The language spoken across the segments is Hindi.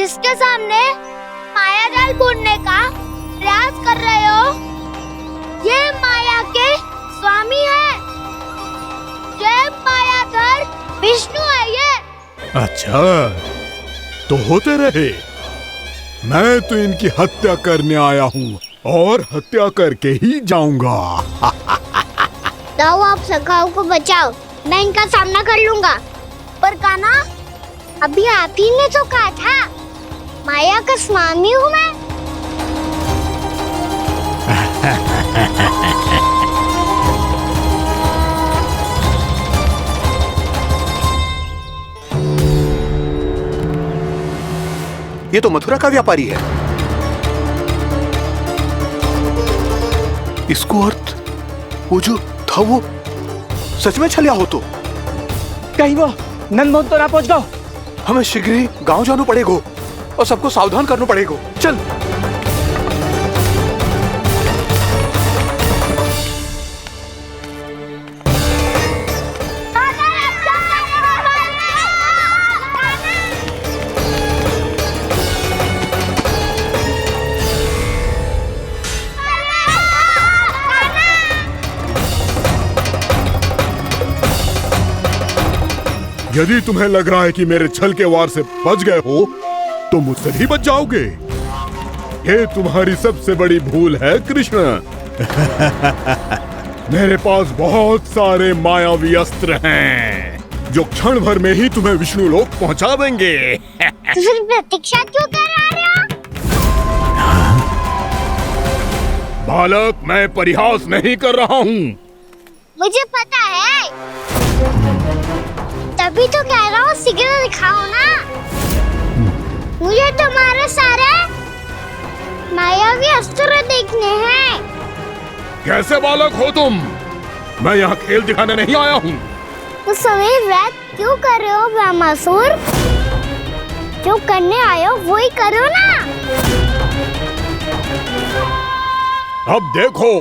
जिसके सामने माया जाल बुनने का प्रयास कर रहे हो, ये माया के स्वामी है। ये मायाधर विष्णु है ये। अच्छा, तो होते रहे। मैं तो इनकी हत्या करने आया हूँ और हत्या करके ही जाऊंगा। जाओ आप सखाओं को बचाओ, मैं इनका सामना कर लूंगा। पर कान्हा, अभी आप ही ने तो कहा था माया का स्वामी हूँ मैं। ये तो मथुरा का व्यापारी है। इसको अर्थ वो जो था वो सच में छलिया हो तो कहीं वो नंदमोहन तो ना पहुंच गो। हमें शीघ्र ही गांव जाना पड़ेगा और सबको सावधान करना पड़ेगा। चल। यदि तुम्हें लग रहा है कि मेरे छल के वार से बच गए हो, तो मुझसे भी बच जाओगे। ये तुम्हारी सबसे बड़ी भूल है कृष्ण। मेरे पास बहुत सारे मायावी अस्त्र हैं, जो क्षण भर में ही तुम्हें विष्णु लोक पहुंचा देंगे। तो फिर प्रतीक्षा क्यों कर रहे हो? बालक, मैं परिहास नहीं कर रहा हूँ। मुझे पता है, तभी तो कह रहा हूँ शीघ्र दिखाओ ना। मुझे तुम्हारे सारे मायावी अस्त्र देखने हैं। कैसे बालक हो तुम? मैं यहाँ खेल दिखाने नहीं आया हूँ। तो सवेरे व्रत क्यों कर रहे हो ब्रह्मासुर? जो करने आए हो वो ही करो ना। अब देखो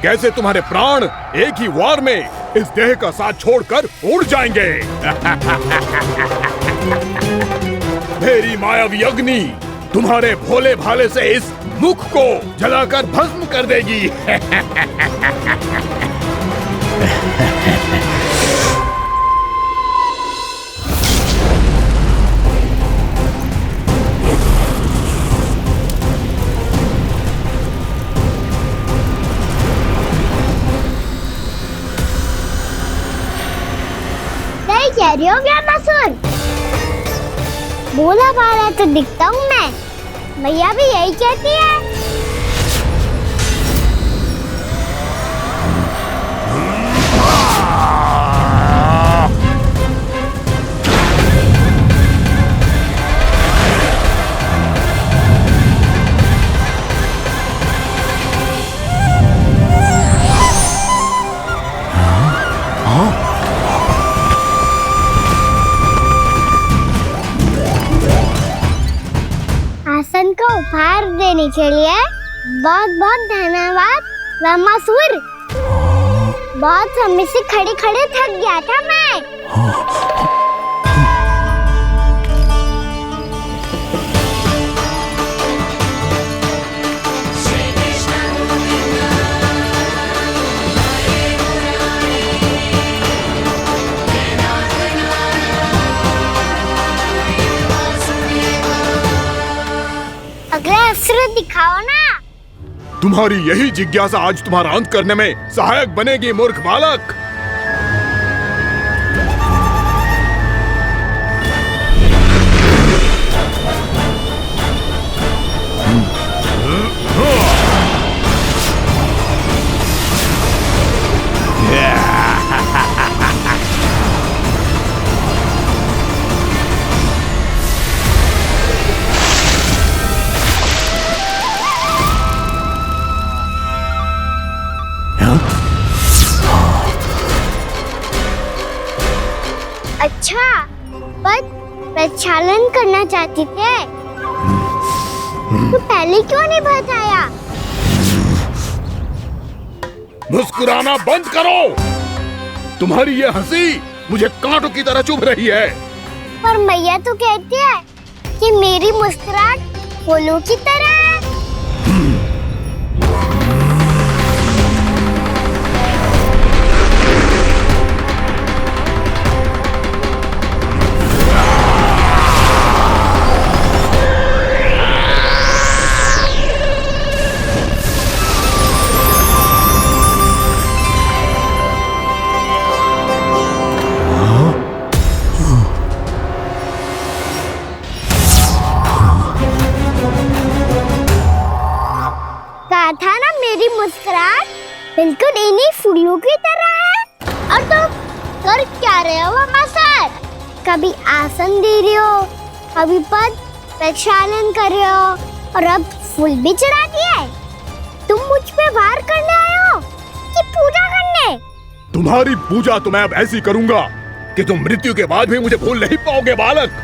कैसे तुम्हारे प्राण एक ही वार में इस देह का साथ छोड़कर उड़ जाएंगे। मेरी मायावी अग्नि तुम्हारे भोले भाले से इस मुख को जलाकर भस्म कर देगी। कह रही हो ब्रह्मासुर? बोला बाला तो दिखता हूँ मैं। भैया भी यही कहती है। आसन को उपहार देने के लिए बहुत बहुत धन्यवाद ब्रह्मासुर। बहुत समय से खड़े खड़े थक गया था मैं। अगला अस्त्र दिखाओ ना। तुम्हारी यही जिज्ञासा आज तुम्हारा अंत करने में सहायक बनेगी मूर्ख बालक। अच्छा, पर प्रक्षालन करना चाहती थे तो पहले क्यों नहीं बताया? मुस्कुराना बंद करो। तुम्हारी ये हंसी मुझे कांटों की तरह चुभ रही है। पर मैया तो कहती है कि मेरी मुस्कुराहट फूलों की तरह है। कहा था ना मेरी मुस्कुराहट बिल्कुल इन्हीं फूलों की तरह है। और तुम कर क्या रहे हो मामा सर? कभी आसन दे रहे हो, कभी पद प्रक्षालन कर रहे हो और अब फूल भी चढ़ा दिया है। तुम मुझ पे वार करने आए हो कि पूजा करने? तुम्हारी पूजा तो मैं अब ऐसी करूंगा कि तुम मृत्यु के बाद भी मुझे भूल नहीं पाओगे बालक।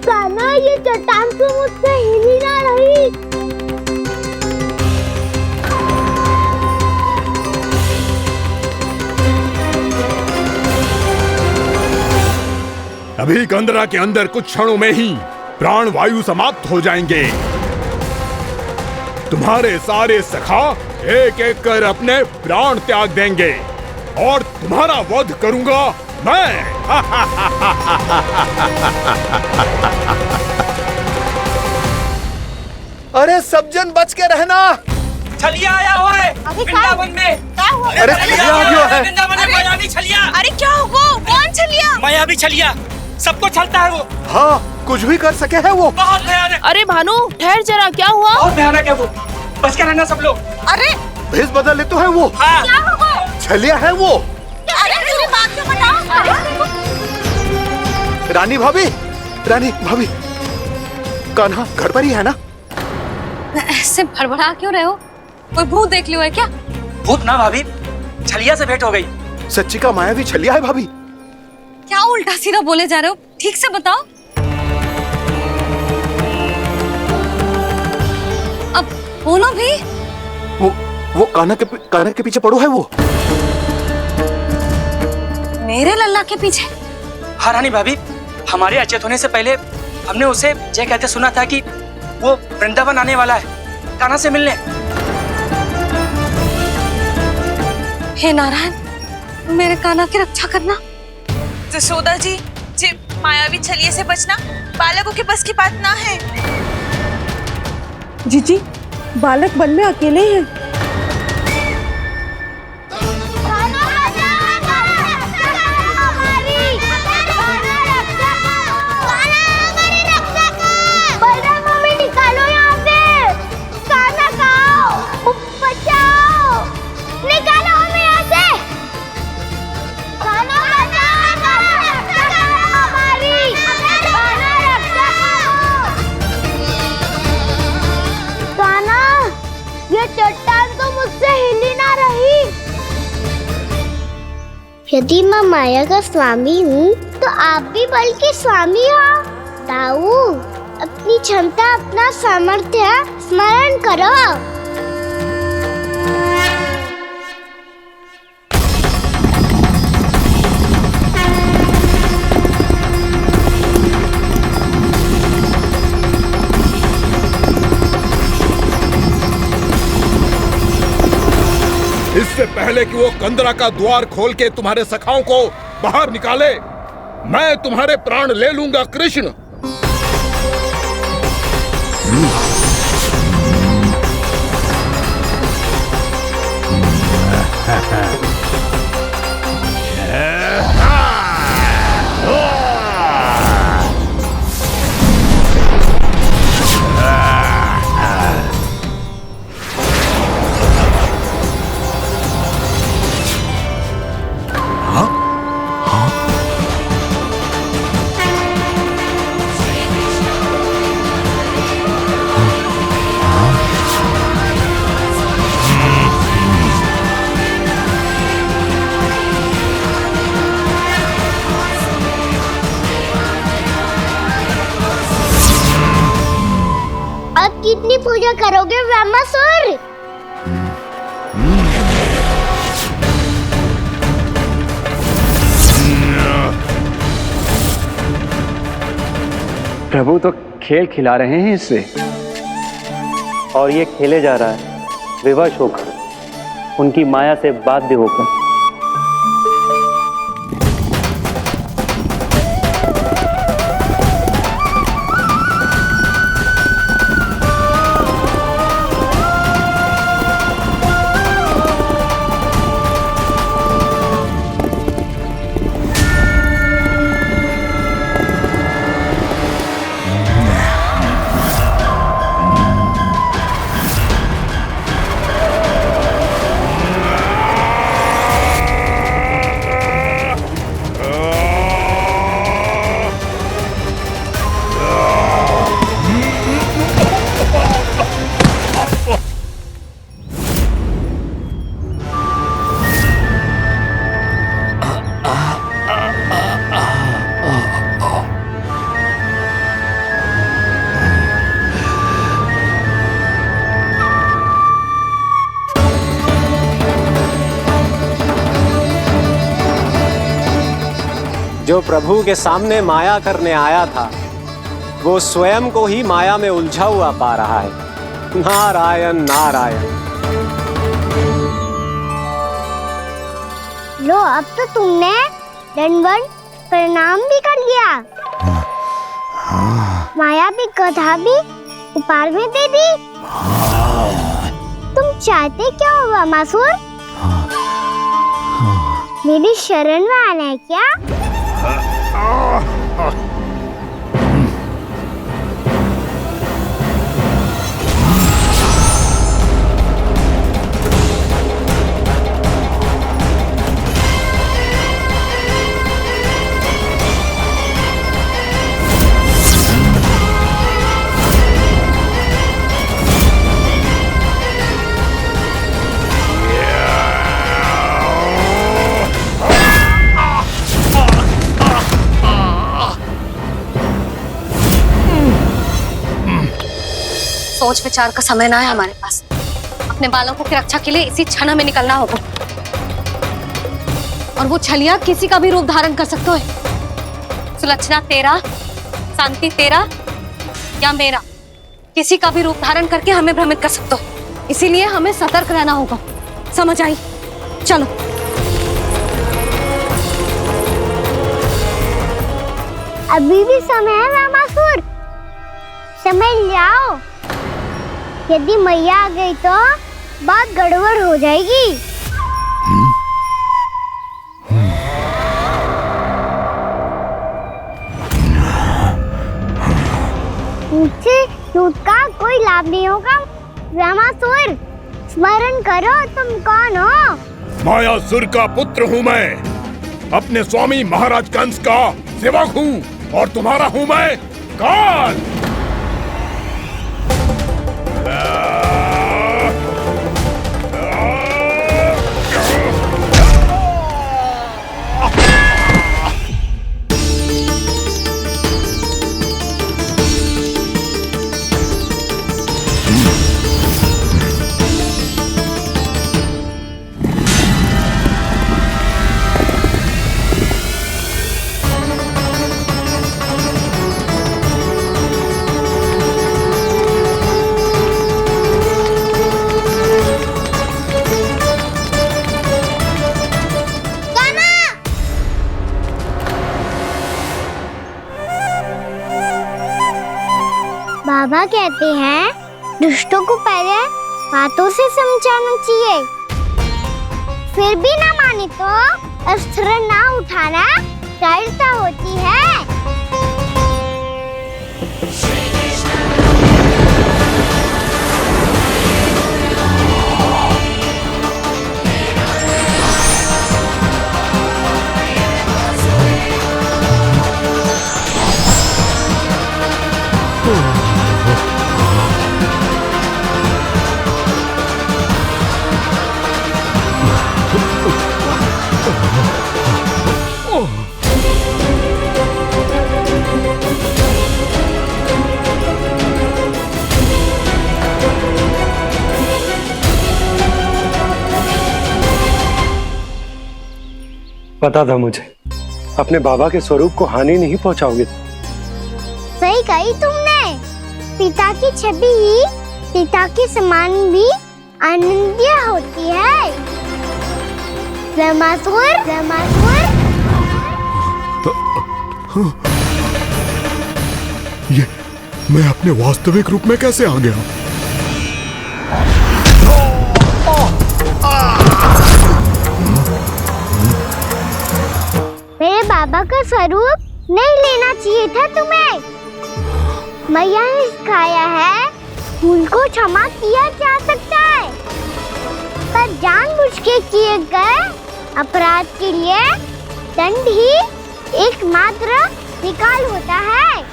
कान्हा, ये चट्टान तो मुझसे हिल ही ना रही। अभी कंदरा के अंदर कुछ क्षणों में ही प्राण वायु समाप्त हो जाएंगे। तुम्हारे सारे सखा एक एक कर अपने प्राण त्याग देंगे और तुम्हारा वध करूंगा मैं। अरे सब जन बच के रहना। छलिया आया हुआ है वृंदावन में। अरे छलिया आ गया है। वृंदावन में मायावी छलिया। अरे क्या हुआ? कौन छलिया? मायावी छलिया सबको छलता है वो। हाँ, कुछ भी कर सके है वो। बहुत भयानक। अरे भानु ठहर जरा, क्या हुआ? बहुत भयानक है वो, बच के रहना सब लोग। अरे भेष बदल ले तो है वो। हाँ। क्या हुआ? छलिया है वो। अरे मेरी बात तो बताओ। रानी भाभी, रानी भाभी, कान्हा घर पर ही है ना? ऐसे भड़बड़ा क्यों रहे हो? कोई भूत देख लियो है क्या? भूत ना भाभी, छलिया से भेंट हो गई। सच्ची का मायावी छलिया है भाभी। क्या उल्टा सीधा बोले जा रहे हो? ठीक से बताओ। अब बोलो भी। वो कान्हा के पीछे पड़ो है वो। मेरे लल्ला के पीछे? हाँ रानी भाभी, हमारे अचेत होने से पहले हमने उसे ये कहते सुना था कि वो वृंदावन आने वाला है कान्हा से मिलने। हे नारायण, मेरे कान्हा की रक्षा करना। जसोदा जी, मायावी छलिए से बचना बालकों के बस की बात ना है। जीजी, बालक वन में अकेले हैं। चट्टान तो मुझसे हिल ही ना रही। यदि मैं माया का स्वामी हूँ तो आप भी बल के स्वामी हो। ताऊ, अपनी क्षमता, अपना सामर्थ्य स्मरण करो। इससे पहले कि वो कंदरा का द्वार खोल के तुम्हारे सखाओं को बाहर निकाले, मैं तुम्हारे प्राण ले लूंगा कृष्ण। अब कितनी पूजा करोगे ब्रह्मासुर? प्रभु तो खेल खिला रहे हैं इससे, और ये खेले जा रहा है विवश होकर, उनकी माया से बाध्य होकर। जो प्रभु के सामने माया करने आया था, वो स्वयं को ही माया में उलझा हुआ पा रहा है। नारायण नारायण। लो, अब तो तुमने दंडवत प्रणाम भी कर लिया, माया भी कथा भी उपहार भी दे दी। तुम चाहते क्या हो ब्रह्मासुर? मेरी शरण में आना है क्या? सोच विचार का समय ना है हमारे पास। अपने बालकों की रक्षा के लिए इसी क्षण हमें निकलना होगा। और वो छलिया किसी का भी रूप धारण कर सकते हैं। सुलक्षणा तेरा, शांति तेरा या मेरा, किसी का भी रूप धारण करके हमें भ्रमित कर सकते हो। इसीलिए हमें सतर्क रहना होगा। समझ आई? चलो। अभी भी समय है ब्रह्मासुर, समझ जाओ। यदि मैया आ गई तो बात गड़बड़ हो जाएगी। मुझसे झूठ का कोई लाभ नहीं होगा। ब्रह्मासुर, स्मरण करो तुम कौन हो। मायासुर का पुत्र हूँ मैं, अपने स्वामी महाराज कंस का सेवक हूँ, और तुम्हारा हूँ मैं काल। बाबा कहते हैं दुष्टों को पहले बातों से समझाना चाहिए, फिर भी ना माने तो अस्त्र ना उठाना दृढ़ता होती है। पता था मुझे अपने बाबा के स्वरूप को हानि नहीं पहुंचाओगे। सही कही तुमने। पिता की छवि ही पिता के समान भी आनंदीय होती है। रमासुर, रमासुर। ये मैं अपने वास्तविक रूप में कैसे आ गया? मेरे बाबा का स्वरूप नहीं लेना चाहिए था तुम्हें। मैया ने सिखाया है भूल को क्षमा किया जा सकता है, पर जानबूझ के किए गए अपराध के लिए दंड ही एकमात्र निकाल होता है।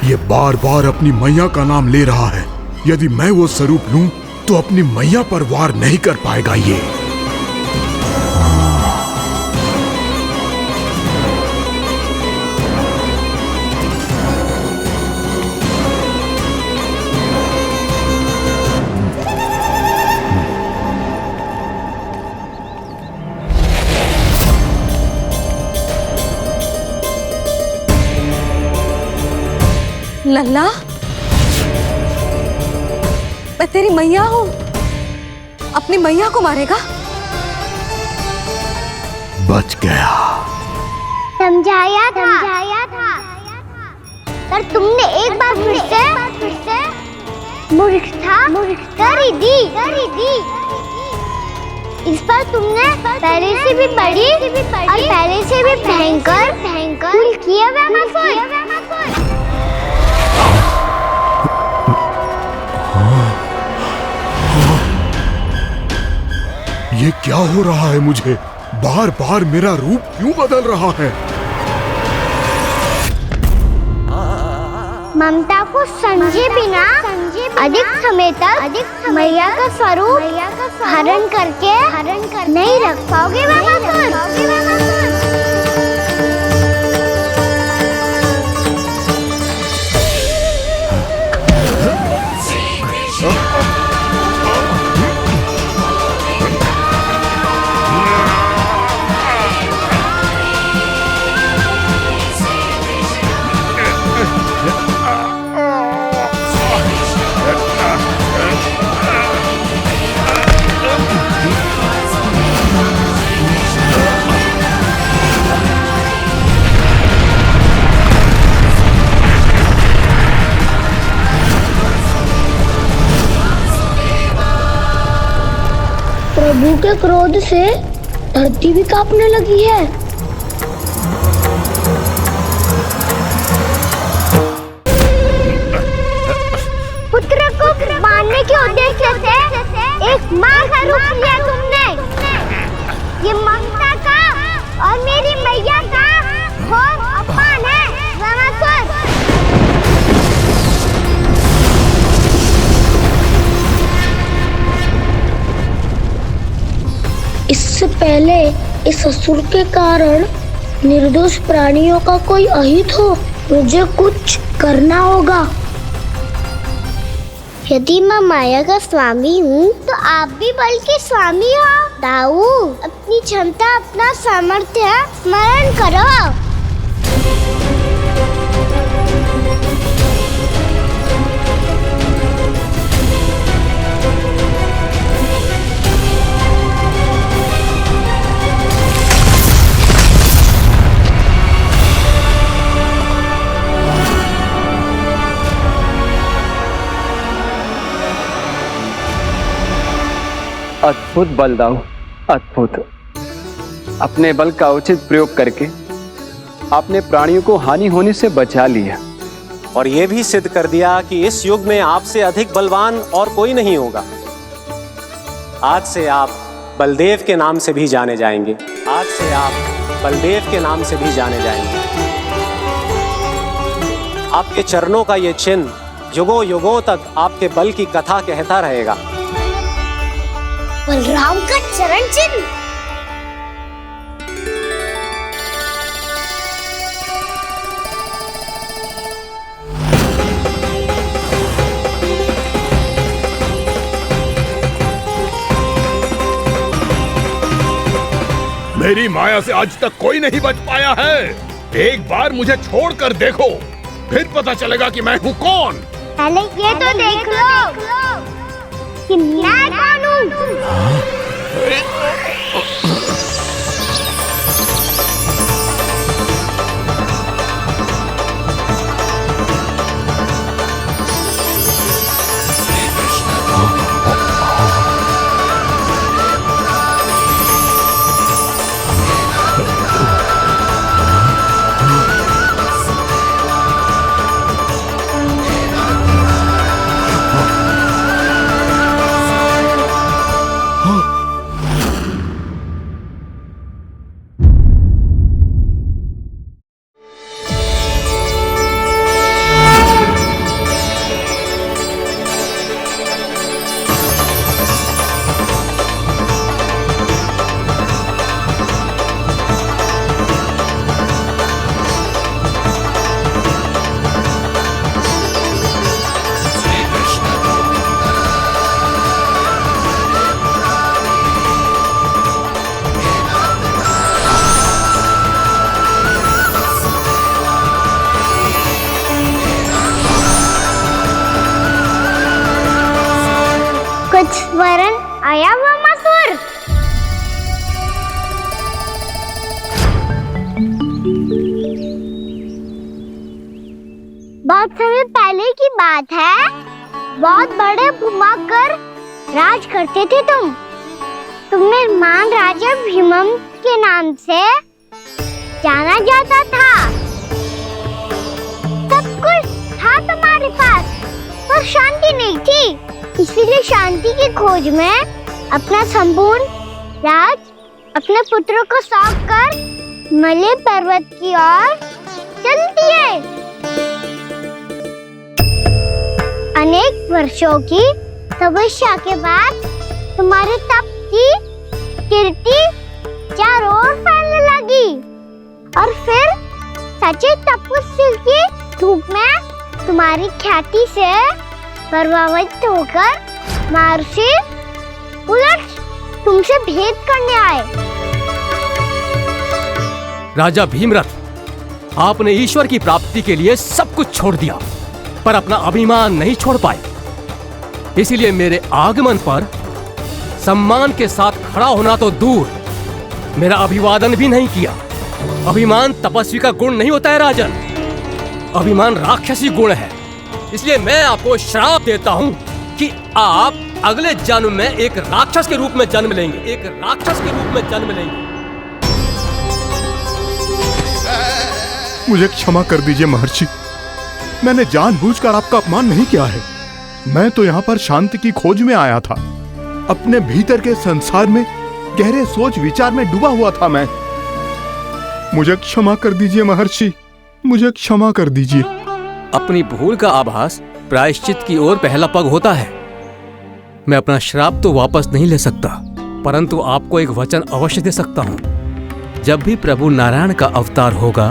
ये बार बार अपनी मैया का नाम ले रहा है। यदि मैं वो स्वरूप लूं तो अपनी मैया पर वार नहीं कर पाएगा ये। लल्ला, मैं तेरी मैया हूँ, अपनी मैया को मारेगा? बच गया। समझाया था, पर तुमने एक बार फिर से मूर्खता कर ही दी। इस पर तुमने पहले से भी बड़ी और पहले से भी भयंकर भूल किया वैमासुर। ये क्या हो रहा है मुझे? बार बार मेरा रूप क्यों बदल रहा है? ममता को समझे बिना अधिक समय तक मैया का स्वरूप हरण करके नहीं रख पाओगे वैमासुर। प्रभु के क्रोध से धरती भी कांपने लगी है। पुत्र को मारने के उद्देश्य से एक मां का रूप लिया तुमने। ये ममता का और मेरी मैया का घोर अपमान है वैमासुर। इससे पहले इस असुर के कारण निर्दोष प्राणियों का कोई अहित हो, मुझे कुछ करना होगा। यदि मैं माया का स्वामी हूँ तो आप भी बल के स्वामी हो। दाऊ, अपनी क्षमता, अपना सामर्थ्य स्मरण करो। अद्भुत बल दाऊ, अद्भुत। अपने बल का उचित प्रयोग करके आपने प्राणियों को हानि होने से बचा लिया और ये भी सिद्ध कर दिया कि इस युग में आपसे अधिक बलवान और कोई नहीं होगा। आज से आप बलदेव के नाम से भी जाने जाएंगे। आज से आप बलदेव के नाम से भी जाने जाएंगे। आपके चरणों का ये चिन्ह युगों युगों तक आपके बल की कथा कहता रहेगा। बलराम का चरण चिन्ह। मेरी माया से आज तक कोई नहीं बच पाया है। एक बार मुझे छोड़कर देखो, फिर पता चलेगा कि मैं हूँ कौन। पहले ये तो देख लो कि मैं कौन हूँ। वरन आया वमासुर। बहुत समय पहले की बात है, बहुत बड़े भूमाकर राज करते थे तुम्हें महान राजा भीमम के नाम से जाना जाता था। सब कुछ था तुम्हारे पास, पर शांति नहीं थी। इसीलिए शांति की खोज में अपना संपूर्ण राज अपने पुत्रों को सौंप कर मलय पर्वत की ओर चल दिए। अनेक वर्षों की तपस्या के बाद तुम्हारे तप की कीर्ति चारों ओर फैलने लगी और फिर सच्चे तपस्वी के रूप में तुम्हारी ख्याति से प्रभावित होकर महर्षि उलट तुमसे भेंट करने आए। राजा भीमरथ, आपने ईश्वर की प्राप्ति के लिए सब कुछ छोड़ दिया, पर अपना अभिमान नहीं छोड़ पाए। इसीलिए मेरे आगमन पर सम्मान के साथ खड़ा होना तो दूर, मेरा अभिवादन भी नहीं किया। अभिमान तपस्वी का गुण नहीं होता है राजन, अभिमान राक्षसी गुण है। इसलिए मैं आपको श्राप देता हूँ कि आप अगले जन्म में एक राक्षस के रूप में जन्म लेंगे, एक राक्षस के रूप में जन्म लेंगे। मुझे क्षमा कर दीजिए महर्षि, मैंने जानबूझकर आपका अपमान नहीं किया है। मैं तो यहाँ पर शांति की खोज में आया था। अपने भीतर के संसार में गहरे सोच विचार में डूबा हुआ था मैं। मुझे क्षमा कर दीजिए महर्षि, मुझे क्षमा कर दीजिए। अपनी भूल का आभास प्रायश्चित की ओर पहला पग होता है। मैं अपना श्राप तो वापस नहीं ले सकता, परंतु आपको एक वचन अवश्य दे सकता हूँ। जब भी प्रभु नारायण का अवतार होगा,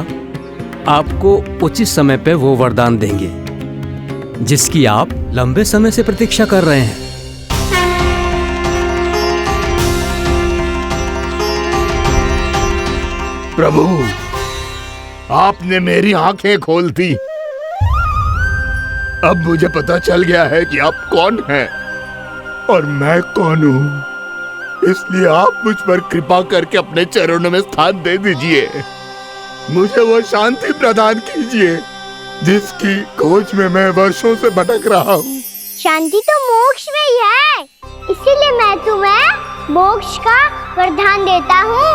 आपको उचित समय पे वो वरदान देंगे जिसकी आप लंबे समय से प्रतीक्षा कर रहे हैं। प्रभु, आपने मेरी आंखें खोल दी। अब मुझे पता चल गया है कि आप कौन हैं और मैं कौन हूँ। इसलिए आप मुझ पर कृपा करके अपने चरणों में स्थान दे दीजिए। मुझे वो शांति प्रदान कीजिए जिसकी खोज में मैं वर्षों से भटक रहा हूँ। शांति तो मोक्ष में ही है, इसीलिए मैं तुम्हें मोक्ष का वरदान देता हूँ।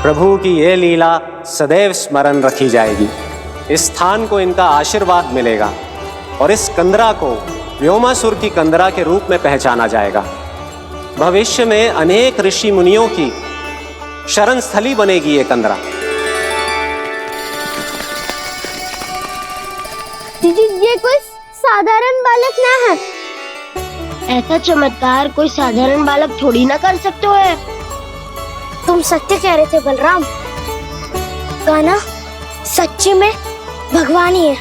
प्रभु की ये लीला सदैव स्मरण रखी जाएगी। इस स्थान को इनका आशीर्वाद मिलेगा और इस कंदरा को व्योमासुर की कंदरा के रूप में पहचाना जाएगा। भविष्य में अनेक ऋषि मुनियों की शरण स्थली बनेगी ये कंदरा। ये कोई साधारण बालक ना है, ऐसा चमत्कार कोई साधारण बालक थोड़ी ना कर सकते है। तुम सत्य कह रहे थे बलराम। कान्हा सच्ची में भगवान ही है।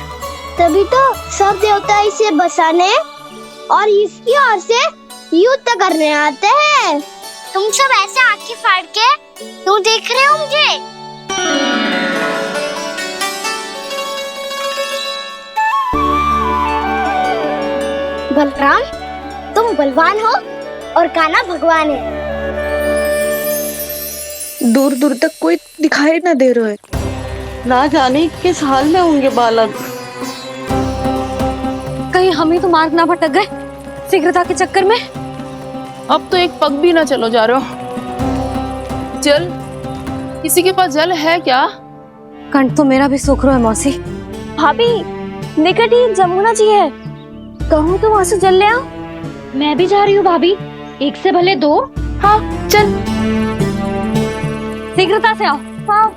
तभी तो सब देवता इसे बसाने और इसकी ओर से युद्ध करने आते हैं। तुम सब ऐसे आंखें फाड़ के क्यों देख रहे हो मुझे? बलराम, तुम बलवान हो और कान्हा भगवान है। दूर दूर तक कोई दिखाई ना दे रहा है। ना जाने किस हाल में होंगे बालक। कहीं हम ही तो मार्ग ना भटक गए शीघ्रता के चक्कर में। अब तो एक पग भी ना चलो जा रहे हो। जल, किसी के पास जल है क्या? कंठ तो मेरा भी सूख रहा है मौसी। भाभी, निकट ही जमुना जी है, कहूँ तो वहाँ से जल ले आओ। मैं भी जा रही हूँ भाभी, एक से भले दो। हाँ चल। शीघ्रता से आओ। हाँ।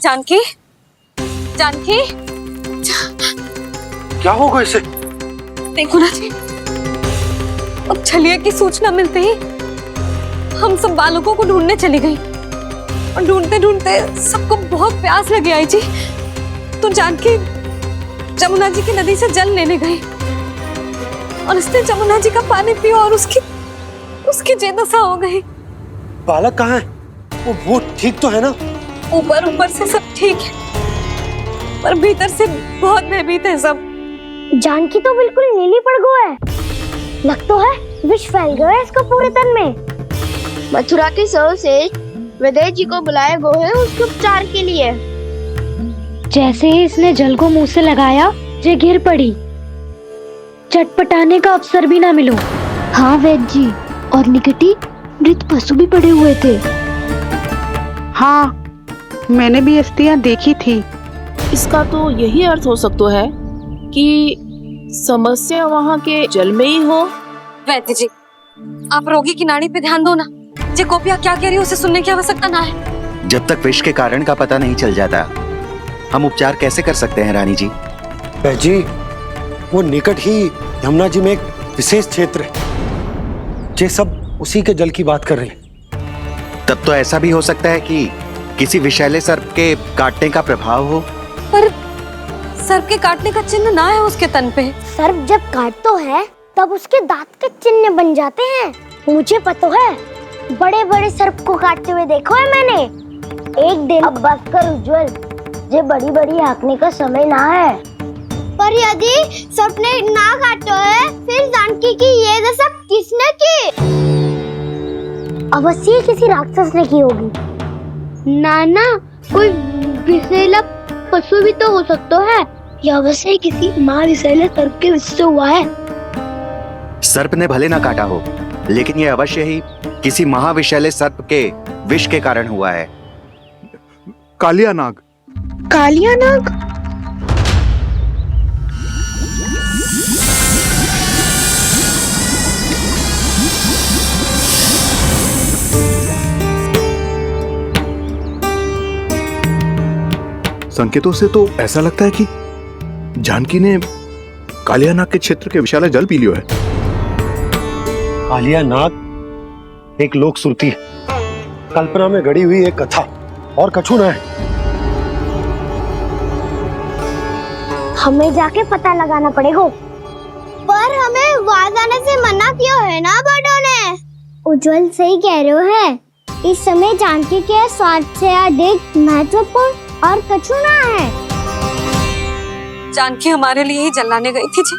जानकी, जानकी, क्या होगा इसे? देखो ना जी, अब छलिया की सूचना मिलते ही हम सब बालकों को ढूंढने चली गई और ढूंढते ढूंढते सबको बहुत प्यास लगी आई जी। तो जानकी जमुना जी की नदी से जल लेने गई और उसने जमुना जी का पानी पिया और उसकी जेदशा हो गई। बालक कहाँ है? वो ठीक तो है ना? ऊपर से सब ठीक है, पर भीतर से बहुत भयभीत है सब। जानकी तो बिल्कुल नीली पड़ गया है। लग तो है विष फैल गया है इसको पूरे तन में। मथुरा के सर्वश्रेष्ठ विदेह जी को बुलाए गए हैं उसके उपचार के लिए। जैसे ही इसने जल को मुंह से लगाया, जे गिर पड़ी। चटपटाने का अवसर भी ना मिलो। हाँ वैद्य जी, और निकटी मृत पशु भी पड़े हुए थे। हाँ, मैंने भी अस्थियां देखी थी। इसका तो यही अर्थ हो सकता है कि समस्या वहाँ के जल में ही हो। वैद्य जी, आप रोगी की नाड़ी पे ध्यान दो ना। जे गोपिया क्या कह रही है उसे सुनने की आवश्यकता ना है। जब तक विष के कारण का पता नहीं चल जाता, हम उपचार कैसे कर सकते हैं रानी जी? जी, वो निकट ही यमुना जी में एक विशेष क्षेत्र है। जे सब उसी के जल की बात कर रहे हैं। तब तो ऐसा भी हो सकता है कि किसी विषैले सर्प के काटने का प्रभाव हो। पर सर्प के काटने का चिन्ह ना है उसके तन पे। सर्प जब काटता है तब उसके दांत के चिन्ह बन जाते हैं। मुझे पता है, बड़े बड़े सर्प को काटते हुए देखो है मैंने। एक दिन अब बस कर उज्जवल, ये बड़ी बड़ी हाँकने का समय ना है। पर यदि सर्प ने ना काटा है, फिर जानकी की ये दशा किसने की? अवश्य किसी राक्षस ने की होगी। नाना, कोई विषैला पशु भी तो हो सकता है। यह अवश्य किसी माँ विषैले सर्प के विष से हुआ है। सर्प ने भले ना काटा हो, लेकिन यह अवश्य ही किसी महाविषैले सर्प के विष के कारण हुआ है। कालिया नाग। कालिया नाग? संकेतों से तो ऐसा लगता है कि जानकी ने कालिया नाग के क्षेत्र के विशाल जल पी लियो है। कालिया नाग एक लोक श्रुति है, कल्पना में गढ़ी हुई एक कथा। और कछु न है। हमें जाके पता लगाना पड़ेगा। पर हमें वहां जाने से मना किया है ना बड़ों ने। उज्जवल सही कह रहे हो है। इस समय जानकी के स्वार्थ से अधिक महत्वपूर्ण और कछु ना है। जानकी हमारे लिए ही जलाने गई थी जी,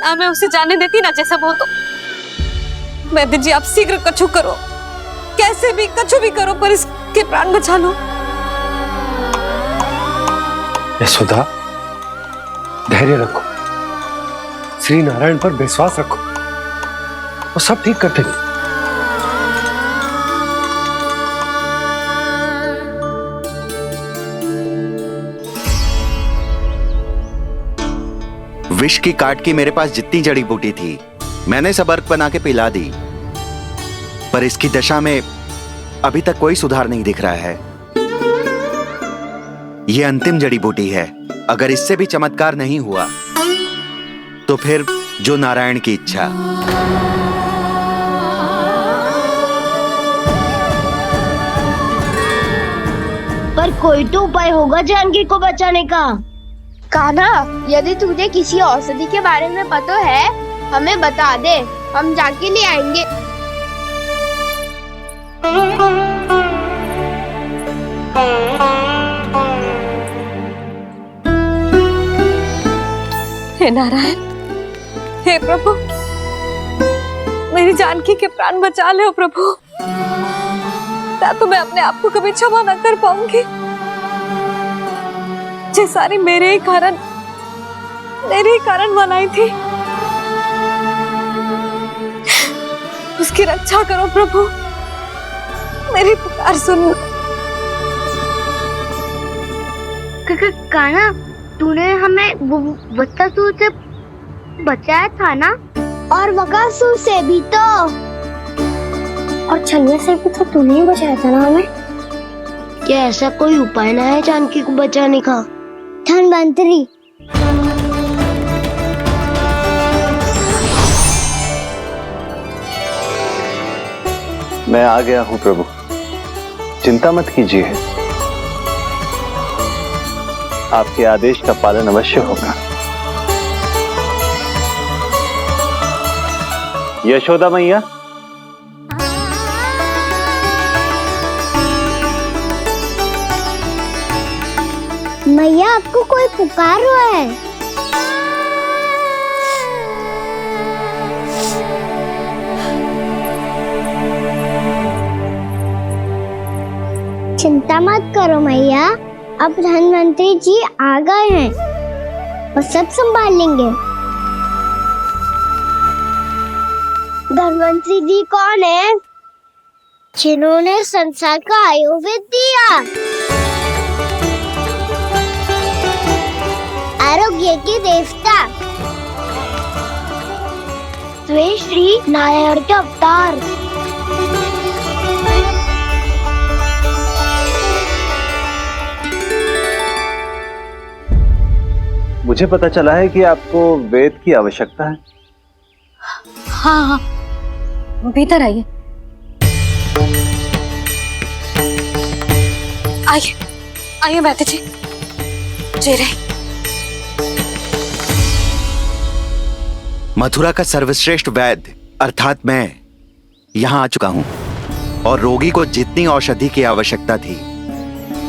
ना मैं उसे जाने देती ना जैसा वो तो। वैद्य जी आप शीघ्र कछु करो, कैसे भी कछु भी करो, पर इसके प्राण बचा लो। यशोदा, धैर्य रखो, श्री नारायण पर विश्वास रखो, वो सब ठीक कर देंगे। विष की काट की मेरे पास जितनी जड़ी बूटी थी मैंने सब अर्क बना के पिला दी, पर इसकी दशा में अभी तक कोई सुधार नहीं दिख रहा है। यह अंतिम जड़ी बूटी है, अगर इससे भी चमत्कार नहीं हुआ तो फिर जो नारायण की इच्छा। पर कोई तो उपाय होगा जानकी को बचाने का। कान्हा, यदि तुझे किसी औषधि के बारे में पता है हमें बता दे, हम जाके ले आएंगे। हे नारायण, हे प्रभु, मेरी जानकी के प्राण बचा ले प्रभु। क्या तो मैं अपने आप को कभी क्षमा न कर पाऊंगी। ये सारी मेरे ही कारण बनाई थी। उसकी रक्षा करो प्रभु, मेरी पुकार सुनो। कान्हा, तूने हमें बत्तासुर से बचाया था ना, और बकासुर से भी तो, और छलवे से भी तो तूने ही बचाया था ना हमें। क्या ऐसा कोई उपाय ना है जानकी को बचाने का? धन्वंतरी, मैं आ गया हूं प्रभु, चिंता मत कीजिए, आपके आदेश का पालन अवश्य होगा। यशोदा मैया, मैया आपको कोई पुकार रहा है। चिंता मत करो मैया, अब धन्वंतरी जी आ गए हैं, वो सब संभाल लेंगे। धन्वंतरी जी कौन है? जिन्होंने संसार का आयुर्वेद दिया, आरोग्य के देवता, वे श्री नारायण के अवतार। मुझे पता चला है कि आपको वेद की आवश्यकता है। हाँ हाँ, भीतर आइए। आइए आइए बैठे जी, जी रहे। मथुरा का सर्वश्रेष्ठ वैद्य अर्थात मैं यहाँ आ चुका हूँ और रोगी को जितनी औषधि की आवश्यकता थी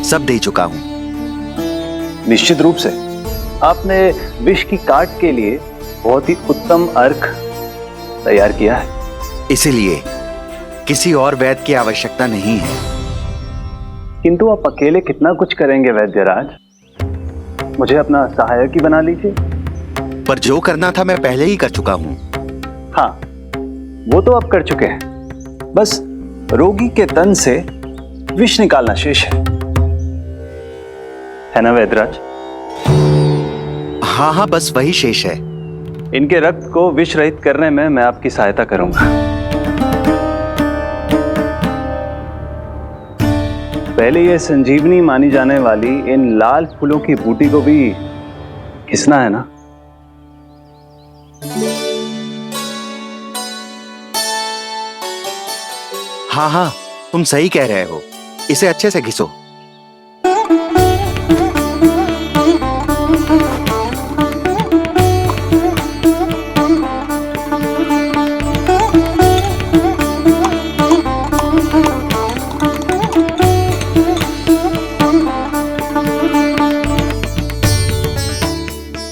सब दे चुका हूँ। निश्चित रूप से आपने विष की काट के लिए बहुत ही उत्तम अर्क तैयार किया है, इसीलिए किसी और वैद्य की आवश्यकता नहीं है। किंतु आप अकेले कितना कुछ करेंगे वैद्यराज, मुझे अपना सहायक ही बना लीजिए। पर जो करना था मैं पहले ही कर चुका हूं। हाँ, वो तो आप कर चुके हैं, बस रोगी के तन से विष निकालना शेष है ना वैद्यराज? हाँ हाँ, बस वही शेष है। इनके रक्त को विष रहित करने में मैं आपकी सहायता करूंगा। पहले ये संजीवनी मानी जाने वाली इन लाल फूलों की बूटी को भी घिसना है ना? हाँ हाँ, तुम सही कह रहे हो, इसे अच्छे से घिसो।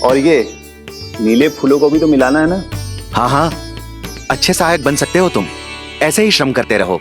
और ये नीले फूलों को भी तो मिलाना है ना? हाँ हाँ, अच्छे सहायक बन सकते हो तुम, ऐसे ही श्रम करते रहो।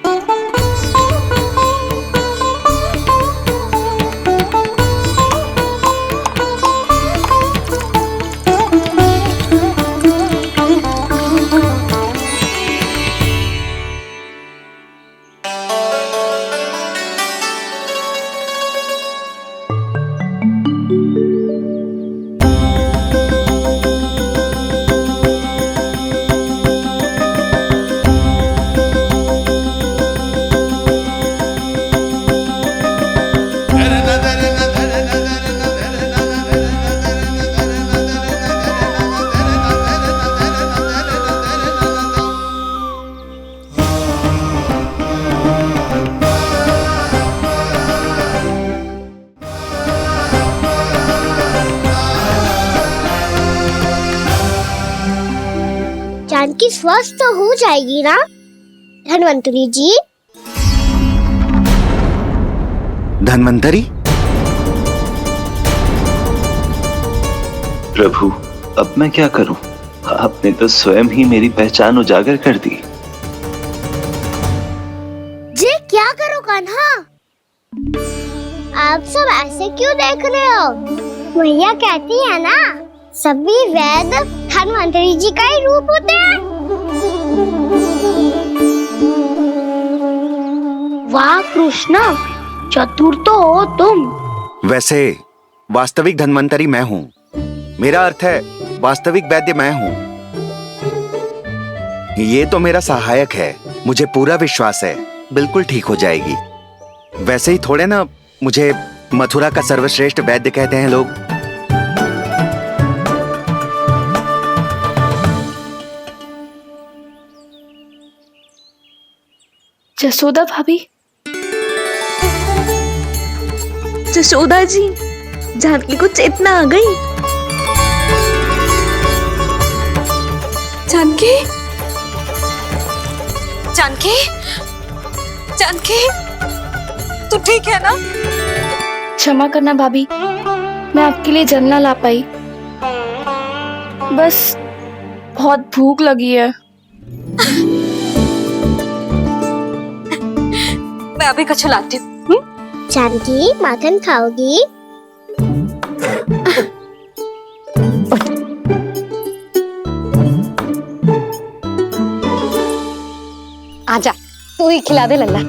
जानकी स्वस्थ तो हो जाएगी ना धन्वंतरी जी? धन्वंतरी? प्रभु, अब मैं क्या करूं? आपने तो स्वयं ही मेरी पहचान उजागर कर दी। जी क्या करो कान्हा? आप सब ऐसे क्यों देख रहे हो? मैया कहती है ना, सभी वेद धन्वंतरी जी का ही रूप होते हैं। वाह कृष्णा, चतुर तो हो तुम। वैसे वास्तविक धन्वंतरी मैं हूँ। मेरा अर्थ है वास्तविक वैद्य मैं हूँ। ये तो मेरा सहायक है, मुझे पूरा विश्वास है बिल्कुल ठीक हो जाएगी। वैसे ही थोड़े ना मुझे मथुरा का सर्वश्रेष्ठ वैद्य कहते हैं लोग। जसोदा भाभी, जसोदा जी, जानकी को चेतना आ गई। जानकी, जानकी, जानकी, तू ठीक है ना? क्षमा करना भाभी, मैं आपके लिए जल ना ला पाई। बस बहुत भूख लगी है। मैं अभी कछु लाती हूँ। जानकी माखन खाओगी? आजा, तू ही खिला दे लल्ला।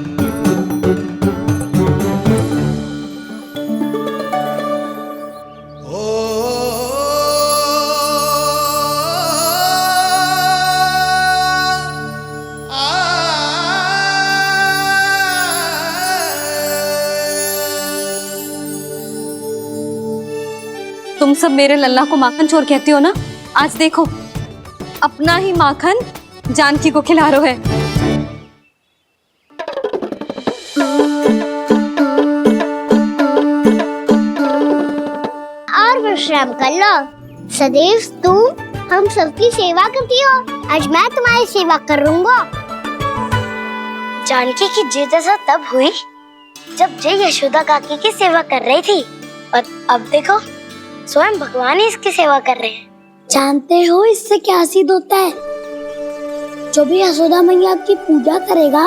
तुम सब मेरे लल्ला को माखन चोर कहती हो ना? आज देखो, अपना ही माखन जानकी को खिला रहे है। और विश्राम कर लो। सदैव तुम हम सबकी सेवा करती हो, आज मैं तुम्हारी सेवा करूंगा। जानकी की जिज्ञासा तब हुई जब जय यशोदा काकी की सेवा कर रही थी, और अब देखो स्वयं भगवान ही इसकी सेवा कर रहे हैं। जानते हो इससे क्या सिद्ध होता है? जो भी यशोदा मैया की पूजा करेगा,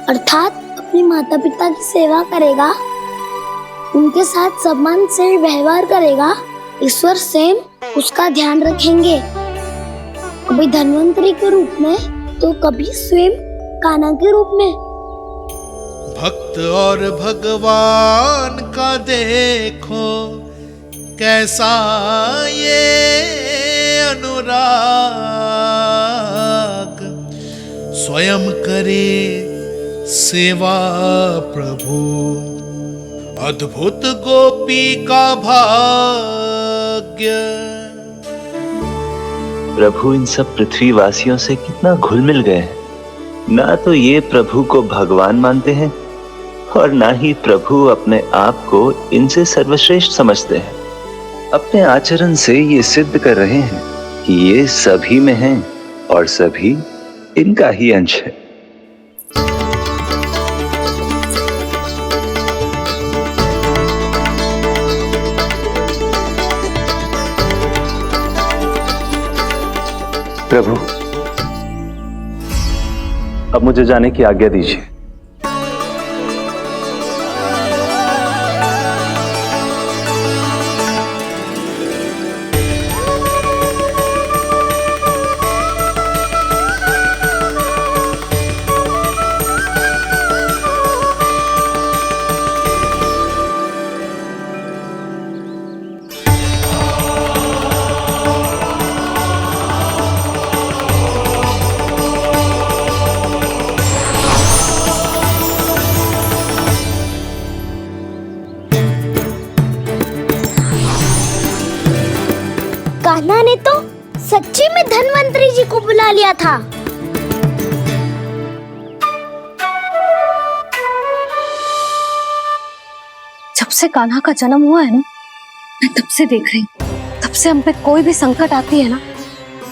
अर्थात अपने माता पिता की सेवा करेगा, उनके साथ सम्मान से व्यवहार करेगा, ईश्वर स्वयं उसका ध्यान रखेंगे। कभी धन्वंतरी के रूप में तो कभी स्वयं कान्हा के रूप में। भक्त और भगवान का देखो कैसा ये अनुराग, स्वयं करे सेवा प्रभु, अद्भुत गोपी का भाग्य। प्रभु इन सब पृथ्वीवासियों से कितना घुल मिल गए हैं। ना तो ये प्रभु को भगवान मानते हैं और ना ही प्रभु अपने आप को इनसे सर्वश्रेष्ठ समझते हैं। अपने आचरण से ये सिद्ध कर रहे हैं कि ये सभी में हैं और सभी इनका ही अंश है। प्रभु, अब मुझे जाने की आज्ञा दीजिए। कान्हा ने तो सच्ची में धन्वंतरी जी को बुला लिया था। जब से कान्हा का जन्म हुआ है ना, मैं तब से देख रही हूँ, तब से हम पे कोई भी संकट आती है ना,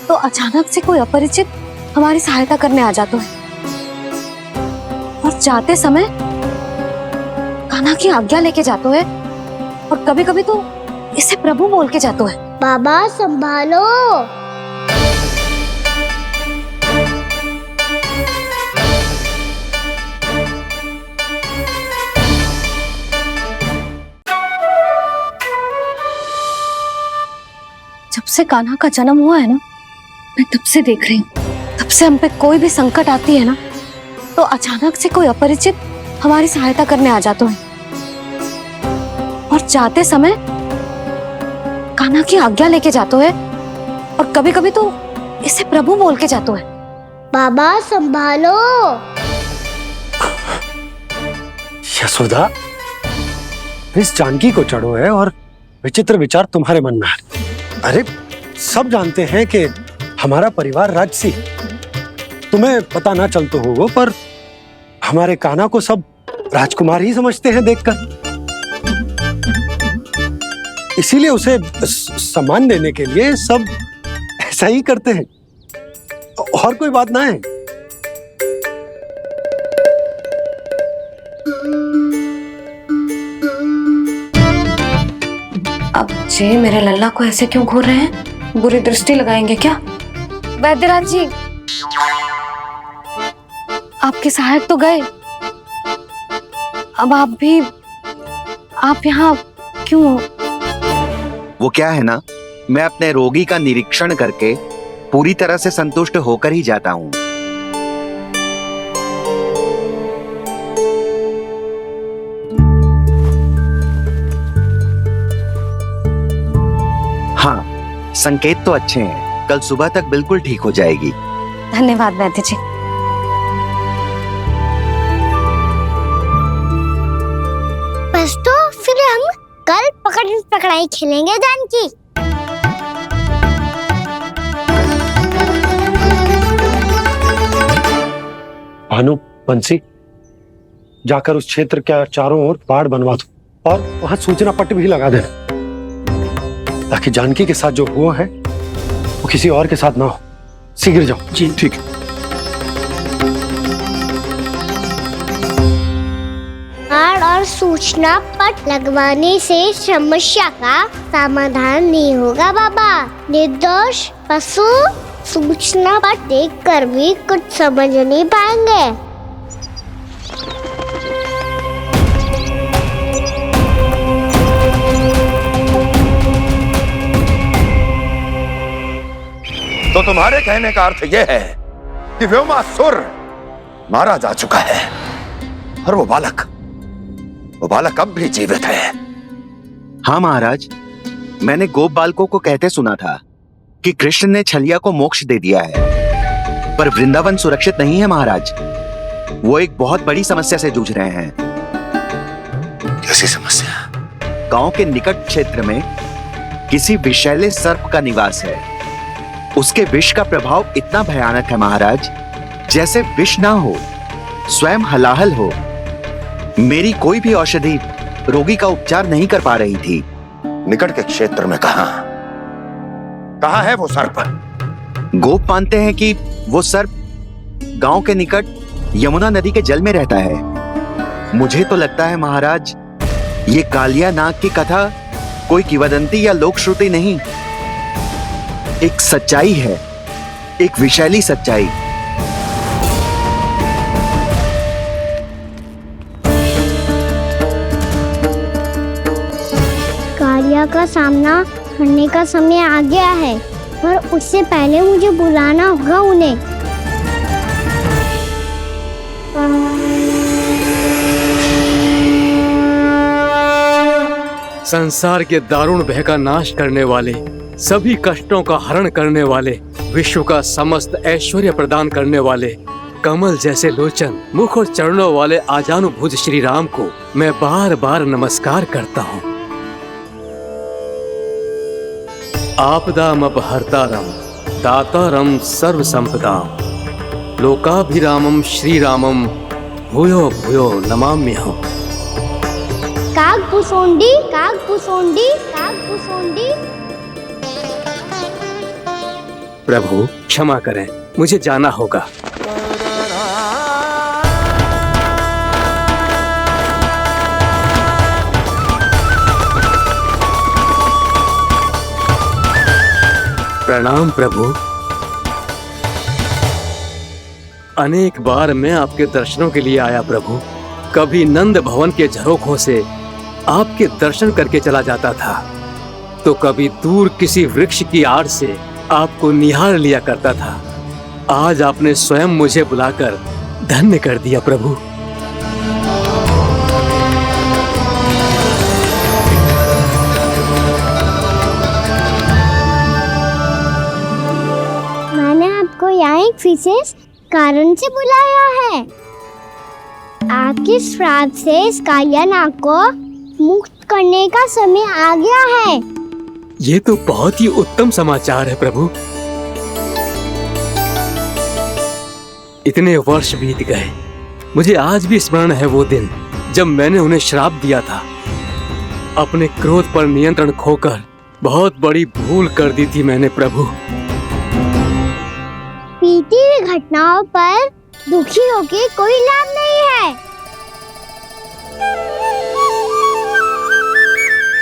तो अचानक से कोई अपरिचित हमारी सहायता करने आ जाता है। और जाते समय कान्हा की आज्ञा लेके जाते है, और कभी कभी तो इसे प्रभु बोल के जाते है। बाबा संभालो। जब से कान्हा का जन्म हुआ है ना, मैं तब से देख रही हूँ, तब से हम पे कोई भी संकट आती है ना, तो अचानक से कोई अपरिचित हमारी सहायता करने आ जाते हैं। और जाते समय कान्हा की आज्ञा लेके जाते हैं, और कभी कभी तो इसे प्रभु बोल के जाते हैं। बाबा संभालो। यशोदा, इस जानकी को चढ़ो है और विचित्र विचार तुम्हारे मन में है। अरे सब जानते हैं कि हमारा परिवार राजसी, तुम्हें पता ना चलता हो वो, पर हमारे कान्हा को सब राजकुमार ही समझते हैं देखकर। इसीलिए उसे सम्मान देने के लिए सब ऐसा ही करते हैं, और कोई बात ना है। अब जे मेरे लल्ला को ऐसे क्यों घूर रहे हैं? बुरी दृष्टि लगाएंगे क्या? वैद्यराज जी, आपके सहायक तो गए, अब आप यहाँ क्यों? वो क्या है ना, मैं अपने रोगी का निरीक्षण करके पूरी तरह से संतुष्ट होकर ही जाता हूँ। हाँ, संकेत तो अच्छे हैं, कल सुबह तक बिल्कुल ठीक हो जाएगी। धन्यवाद वैद्य जी। बस तो फिर हम कल पकड़न पकड़ाई खेलेंगे जानकी। भानु, बंसी, जाकर उस क्षेत्र के चारों ओर बाड़ बनवा दो और वहां सूचना पट्ट भी लगा देना, ताकि जानकी के साथ जो हुआ है वो किसी और के साथ ना हो। शीघ्र जाओ। जी ठीक है। बाड़ और सूचना पट लगवाने से समस्या का समाधान नहीं होगा बाबा। निर्दोष पशु सूचना पट देखकर भी कुछ समझ नहीं पाएंगे। तो तुम्हारे कहने का अर्थ यह है कि व्योमासुर मारा जा चुका है, और वो बालक अब भी जीवित है। हाँ महाराज, मैंने गोप बालकों को कहते सुना था कि कृष्ण ने छलिया को मोक्ष दे दिया है, पर वृंदावन सुरक्षित नहीं है महाराज। वो एक बहुत बड़ी समस्या से जूझ रहे हैं। कैसी समस्या? गांव के निकट क्षेत्र में किसी विषैले सर्प का निवास है। उसके विष का प्रभाव इतना भयानक है महाराज, जैसे विष ना हो, स्वयं हलाहल हो। मेरी कोई भी औषधि रोगी का उपचार नहीं कर पा रही थी। निकट के क्षेत्र में कहाँ है वो सर्प? गोप मानते हैं कि वो सर्प गांव के निकट यमुना नदी के जल में रहता है। मुझे तो लगता है महाराज, ये कालिया नाग की कथा कोई किंवदंती या लोक श्रुति नहीं, एक सच्चाई है, एक विशैली सच्चाई। कालिया का सामना करने का समय आ गया है, पर उससे पहले मुझे बुलाना होगा उन्हें। संसार के दारुण भय का नाश करने वाले, सभी कष्टों का हरण करने वाले, विश्व का समस्त ऐश्वर्य प्रदान करने वाले, कमल जैसे लोचन, मुख और चरणों वाले आजानुभुज श्री राम को मैं बार बार नमस्कार करता हूँ। आपदामपहर्तारं दातारं सर्व संपदाम लोकाभिरामं श्री रामम भूयो भूयो नमाम्यहम्। कागभूषोंडी कागभूषोंडी कागभूषोंडी। प्रभु क्षमा करें, मुझे जाना होगा। प्रणाम प्रभु। अनेक बार मैं आपके दर्शनों के लिए आया प्रभु। कभी नंद भवन के झरोखों से आपके दर्शन करके चला जाता था, तो कभी दूर किसी वृक्ष की आड़ से आपको निहार लिया करता था। आज आपने स्वयं मुझे बुलाकर धन्य कर दिया प्रभु। आपको यहाँ एक विशेष कारण से बुलाया है। आपके श्राप से इस कालिया नाग को मुक्त करने का समय आ गया है। ये तो बहुत ही उत्तम समाचार है प्रभु। इतने वर्ष बीत गए, मुझे आज भी स्मरण है वो दिन जब मैंने उन्हें श्राप दिया था। अपने क्रोध पर नियंत्रण खोकर बहुत बड़ी भूल कर दी थी मैंने प्रभु। बीती हुई घटनाओं पर दुखी होके कोई लाभ नहीं है।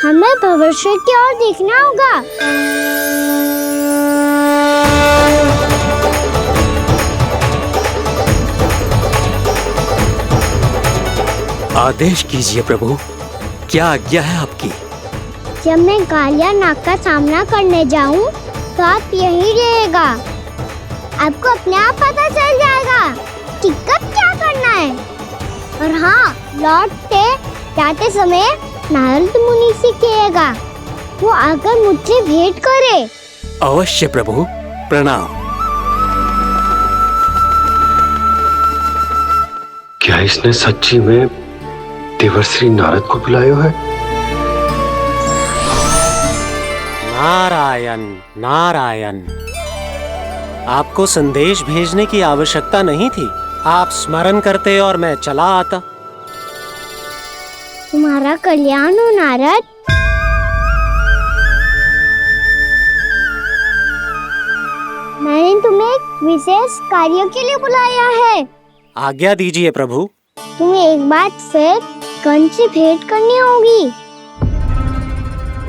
हमें भविष्य की ओर देखना होगा। आदेश कीजिए प्रभु, क्या आज्ञा है आपकी? जब मैं कालिया नाग का सामना करने जाऊं, तो आप यहीं रहेगा। आपको अपने आप पता चल जाएगा कि कब क्या करना है। और हाँ, लौटते जाते समय नारद मुनि से कहिएगा, वो आकर मुझसे भेंट करे। अवश्य प्रभु, प्रणाम। क्या इसने सच्ची में देवर्षि नारद को बुलाया है? नारायण नारायण। आपको संदेश भेजने की आवश्यकता नहीं थी, आप स्मरण करते और मैं चला आता। तुम्हारा कल्याण हो नारद। मैंने तुम्हें एक विशेष कार्य के लिए बुलाया है। आज्ञा दीजिए प्रभु। तुम्हें एक बार फिर कंस से भेंट करनी होगी।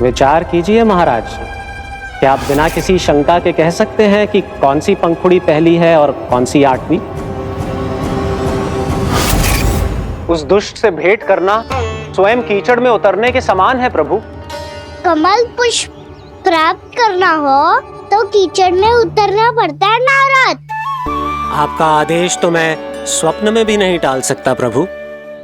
विचार कीजिए महाराज, क्या आप बिना किसी शंका के कह सकते हैं कि कौन सी पंखुड़ी पहली है और कौन सी आठवीं? उस दुष्ट से भेंट करना स्वयं कीचड़ में उतरने के समान है प्रभु। कमल पुष्प प्राप्त करना हो तो कीचड़ में उतरना पड़ता है नारद। आपका आदेश तो मैं स्वप्न में भी नहीं टाल सकता प्रभु।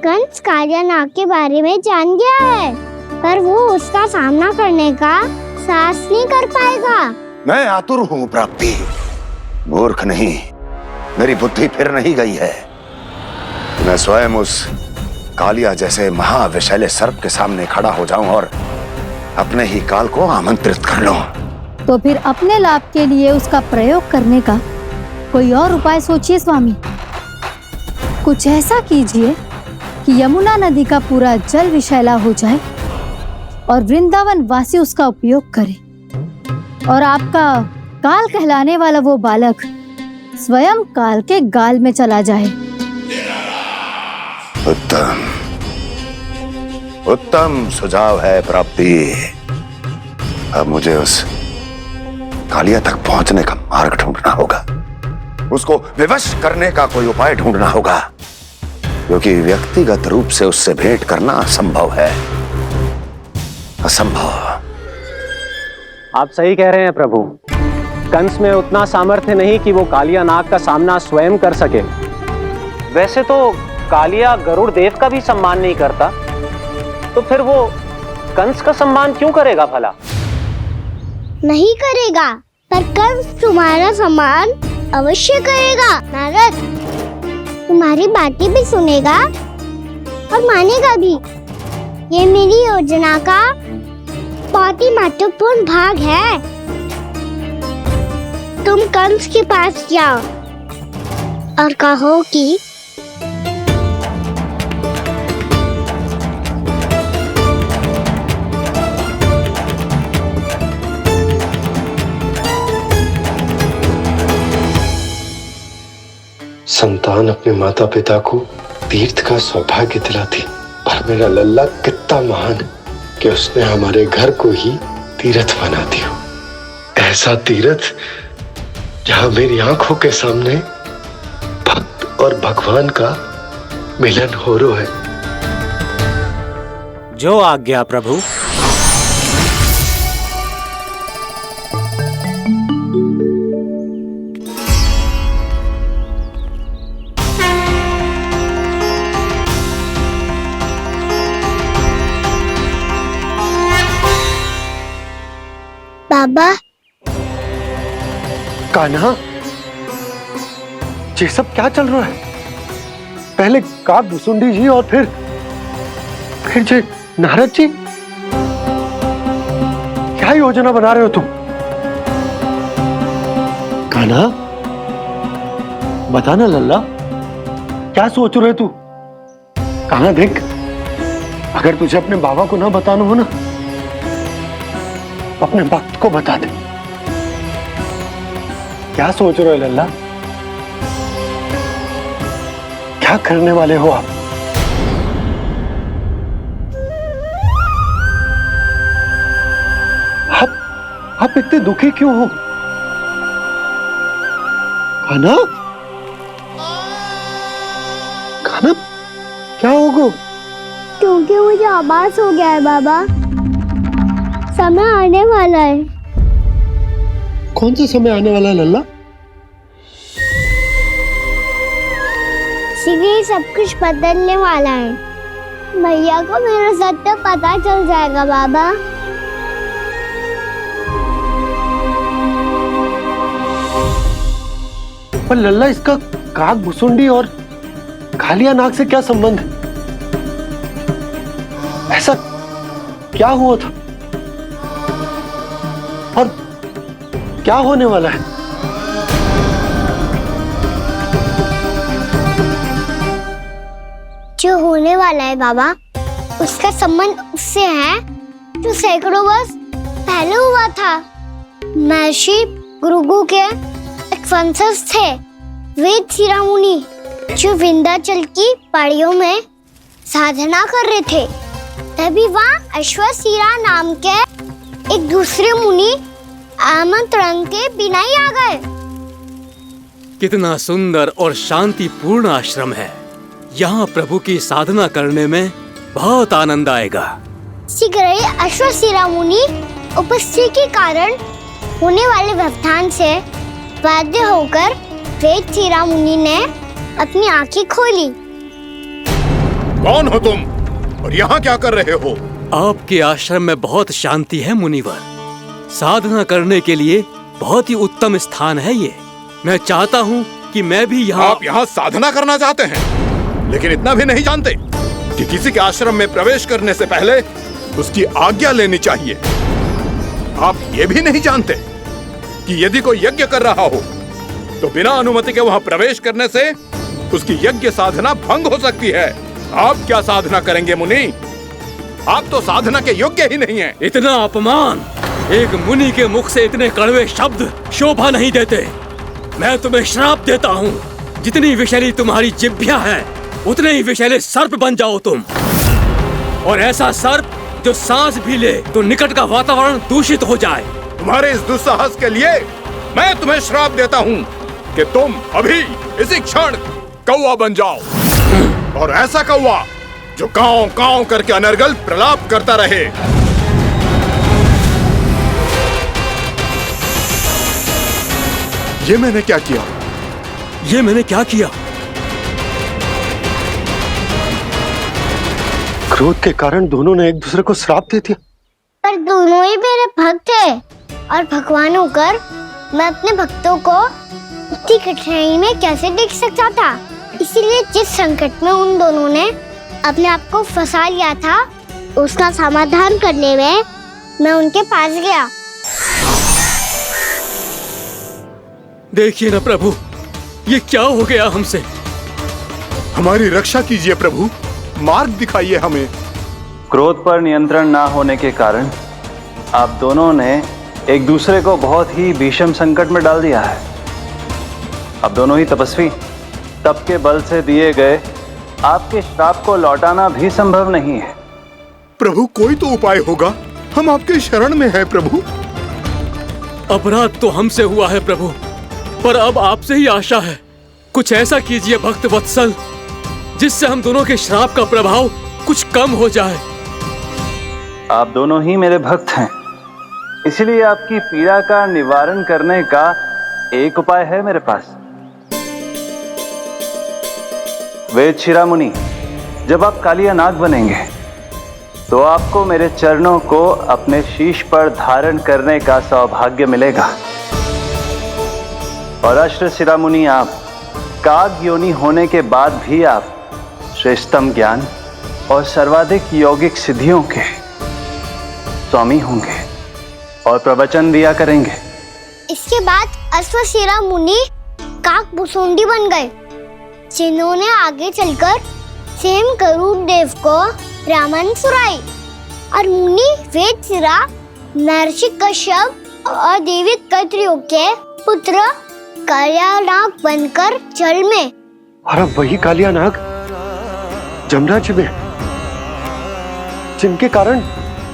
कंस कालिया नाग के बारे में जान गया है, पर वो उसका सामना करने का साहस नहीं कर पाएगा। मैं आतुर हूँ प्राप्ति, मूर्ख नहीं। मेरी बुद्धि फिर नहीं गई है। मैं स्वयं उस कालिया जैसे महाविशैले सर्प के सामने खड़ा हो जाऊं और अपने ही काल को आमंत्रित कर लूं। तो फिर अपने लाभ के लिए उसका प्रयोग करने का कोई और उपाय सोचिए स्वामी। कुछ ऐसा कीजिए कि यमुना नदी का पूरा जल विषैला हो जाए और वृंदावन वासी उसका उपयोग करे और आपका काल कहलाने वाला वो बालक स्वयं काल के गाल में चला जाए। उत्तम उत्तम सुझाव है प्राप्ति। अब मुझे उस कालिया तक पहुंचने का मार्ग ढूंढना होगा, उसको विवश करने का कोई उपाय ढूंढना होगा, क्योंकि व्यक्तिगत रूप से उससे भेंट करना असंभव है, असंभव। आप सही कह रहे हैं प्रभु। कंस में उतना सामर्थ्य नहीं कि वो कालिया नाग का सामना स्वयं कर सके। वैसे तो कालिया गरुड़ देव का भी सम्मान नहीं करता, तो फिर वो कंस का सम्मान क्यों करेगा भला? नहीं करेगा, पर कंस तुम्हारा सम्मान अवश्य करेगा। नारद तुम्हारी बातें भी सुनेगा और मानेगा भी। ये मेरी योजना का बहुत ही महत्वपूर्ण भाग है। तुम कंस के पास जाओ और कहो कि संतान अपने माता पिता को तीर्थ का सौभाग्य दिलाती, और मेरा लल्ला कितना महान कि उसने हमारे घर को ही तीर्थ बना दिया। ऐसा तीर्थ जहां मेरी आंखों के सामने भक्त और भगवान का मिलन हो रहा है। जो आज्ञा प्रभु। बाबा कान्हा, ये सब क्या चल रहा है? पहले काग भुसुंडी जी और फिर जी नारद जी। क्या योजना बना रहे हो तुम? कान्हा बताना लल्ला, क्या सोच रहे तू? कान्हा देख, अगर तुझे अपने बाबा को ना बताना हो ना, अपने भक्त को बता दे। क्या सोच रहे हो लल्ला? क्या करने वाले हो आप? आप इतने दुखी क्यों हो? कान्हा, कान्हा क्या होगा? क्योंकि मुझे आभास हो गया है बाबा, समय आने वाला है। कौन सा समय आने वाला है लल्ला? शीघ्र सब कुछ बदलने वाला है। भैया को मेरा सत्य पता चल जाएगा बाबा। पर लल्ला, इसका काग भुसुंडी और कालिया नाग से क्या संबंध है? ऐसा क्या हुआ था और क्या होने वाला है? जो होने वाला है बाबा, उसका संबंध उससे है जो सैकड़ों वर्ष पहले हुआ था। महर्षि भृगु के एक वंशज थे वेद शिरोमणि, जो विंध्याचल की पहाड़ियों में साधना कर रहे थे। तभी वहाँ अश्वशिरा नाम के एक दूसरे मुनि आमंत्रण के बिना ही आ गए। कितना सुंदर और शांतिपूर्ण आश्रम है। यहाँ प्रभु की साधना करने में बहुत आनंद आएगा। शीघ्र ही अश्वशिरा मुनि उपस्थिति के कारण होने वाले व्यवधान से बाध्य होकर वेद शिरोमणि ने अपनी आंखें खोली। कौन हो तुम और यहाँ क्या कर रहे हो? आपके आश्रम में बहुत शांति है मुनिवर। साधना करने के लिए बहुत ही उत्तम स्थान है ये। मैं चाहता हूँ कि मैं भी यहाँ। आप यहाँ साधना करना चाहते हैं, लेकिन इतना भी नहीं जानते कि किसी के आश्रम में प्रवेश करने से पहले उसकी आज्ञा लेनी चाहिए। आप ये भी नहीं जानते कि यदि कोई यज्ञ कर रहा हो तो बिना अनुमति के वहाँ प्रवेश करने से उसकी यज्ञ साधना भंग हो सकती है। आप क्या साधना करेंगे मुनि? आप तो साधना के योग्य ही नहीं हैं। इतना अपमान एक मुनि के मुख से, इतने कड़वे शब्द शोभा नहीं देते। मैं तुम्हें श्राप देता हूँ, जितनी विषैली तुम्हारी जिह्वा है उतने ही विषैले सर्प बन जाओ तुम। और ऐसा सर्प जो सांस भी ले तो निकट का वातावरण दूषित हो जाए। तुम्हारे इस दुस्साहस के लिए मैं तुम्हें श्राप देता हूँ कि तुम अभी इसी क्षण कौवा बन जाओ, और ऐसा कौवा जो कांव कांव करके अनर्गल प्रलाप करता रहे। ये मैंने क्या किया? ये मैंने क्या किया? क्रोध के कारण दोनों ने एक दूसरे को श्राप दे दिया। पर दोनों ही मेरे भक्त थे, और भगवान होकर मैं अपने भक्तों को इतनी कठिनाई में कैसे देख सकता था। इसीलिए जिस संकट में उन दोनों ने अपने आप को फंसा लिया था, उसका समाधान करने में मैं उनके पास गया। देखिए ना प्रभु, ये क्या हो गया हमसे? हमारी रक्षा कीजिए प्रभु, मार्ग दिखाइए हमें। क्रोध पर नियंत्रण ना होने के कारण आप दोनों ने एक दूसरे को बहुत ही भीषण संकट में डाल दिया है। अब दोनों ही तपस्वी, तप के बल से दिए गए आपके श्राप को लौटाना भी संभव नहीं है। प्रभु कोई तो उपाय होगा, हम आपके शरण में हैं प्रभु। अपराध तो हमसे हुआ है प्रभु, पर अब आपसे ही आशा है। कुछ ऐसा कीजिए भक्त वत्सल, जिससे हम दोनों के श्राप का प्रभाव कुछ कम हो जाए। आप दोनों ही मेरे भक्त हैं, इसलिए आपकी पीड़ा का निवारण करने का एक उपाय है मेरे पास। वेद शिरोमणि, जब आप कालिया नाग बनेंगे तो आपको मेरे चरणों को अपने शीश पर धारण करने का सौभाग्य मिलेगा। और अश्र शिरोमणि, आप काग योनि होने के बाद भी आप श्रेष्ठतम ज्ञान और सर्वाधिक यौगिक सिद्धियों के स्वामी होंगे और प्रवचन दिया करेंगे। इसके बाद अश्वशिरा मुनि काकभूषुंडी बन गए, जिन्होंने आगे चलकर स्वयं गरुड़ देव को रामायण सुनाई। और मुनि वेदशिरा, महर्षि कश्यप और देवी कैत्रियों के पुत्र कालिया नाग बनकर जल में। और अब वही कालिया नाग जमराज में, जिनके कारण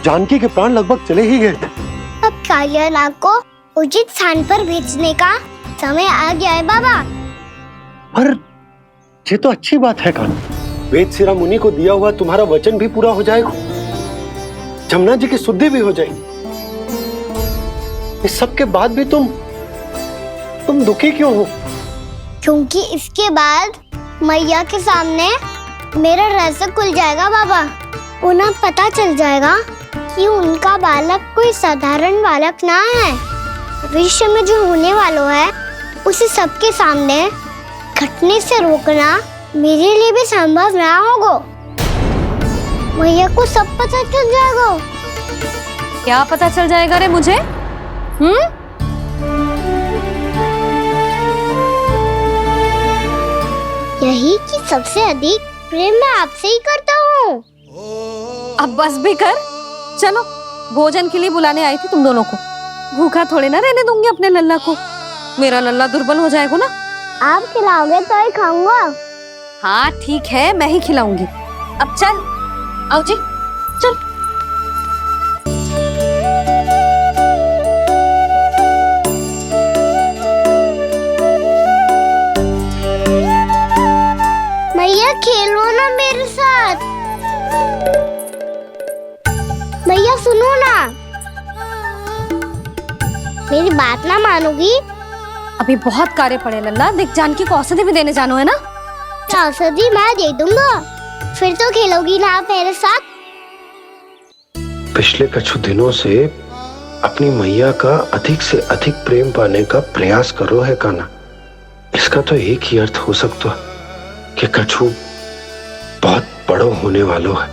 जानकी के प्राण लगभग चले ही गए थे। अब कालिया नाग को उचित स्थान पर भेजने का समय आ गया है बाबा। पर ये तो अच्छी बात है कान्हा, वेदशिरा मुनि को दिया हुआ तुम्हारा वचन भी पूरा हो जाएगा, जमुना जी की शुद्धि भी हो जाएगी। इस सब के बाद भी तुम दुखी क्यों हो? क्योंकि इसके बाद मैया के सामने मेरा रहस्य खुल जाएगा बाबा। उन्हें पता चल जाएगा कि उनका बालक कोई साधारण बालक ना है। भविष्य में जो होने वाला है उसे सबके सामने घटने से रोकना मेरे लिए भी संभव ना होगा। मैया को सब पता चल जाएगा। क्या पता चल जाएगा रे मुझे? यही कि सबसे अधिक प्रेम मैं आपसे ही करता हूँ। अब बस भी कर, चलो भोजन के लिए बुलाने आई थी तुम दोनों को। भूखा थोड़े ना रहने दूंगी अपने लल्ला को, मेरा लल्ला दुर्बल हो जाएगा ना। आप खिलाओगे तो ही खाऊंगा। हाँ ठीक है, मैं ही खिलाऊंगी। अब चल, आओ जी चल। मैया खेलो ना मेरे साथ। मैया सुनो ना, मेरी बात ना मानोगी? अभी बहुत कार्य पड़े लल्ला, देख जानकी को औषधि भी देने जानो है ना। औषधि मैं दे दूंगा, फिर तो खेलोगी ना आप मेरे साथ? पिछले कुछ दिनों से अपनी मैया का अधिक से अधिक प्रेम पाने का प्रयास करो है कान्हा। इसका तो एक ही अर्थ हो सकता कि कछु बहुत बड़ो होने वालों है।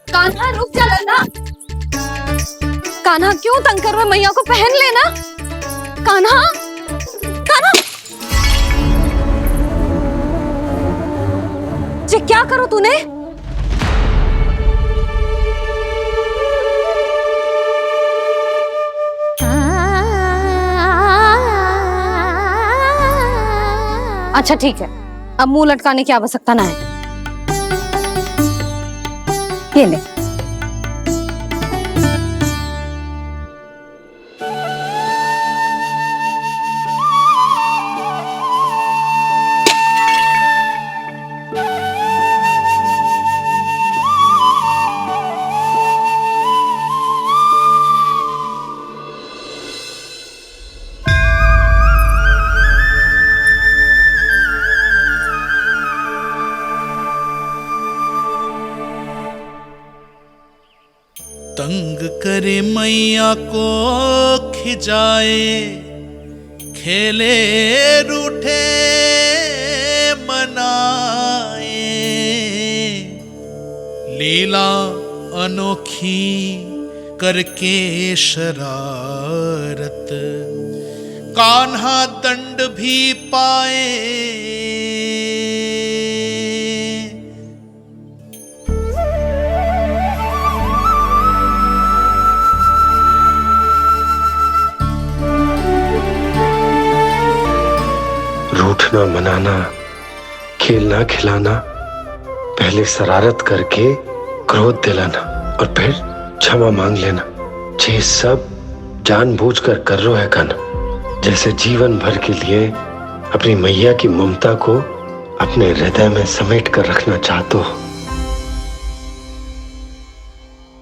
कान्हा रुक जा लल्ला। कान्हा क्यों तंग कर रहा है? मैया को पहन लेना। कान्हा, कान्हा। मुझे क्या करो तूने? अच्छा ठीक है, अब मुंह लटकाने की आवश्यकता ना है। ये ले। तंग करे मैया को खिजाए, खेले रूठे मनाए, लीला अनोखी करके शरारत, कान्हा दंड भी पाए। रूठना मनाना, खेलना खिलाना, पहले शरारत करके क्रोध दिलाना और फिर क्षमा मांग लेना, ये सब जानबूझकर कर रहे है कन, जैसे जीवन भर के लिए अपनी मैया की ममता को अपने हृदय में समेट कर रखना चाहते हो।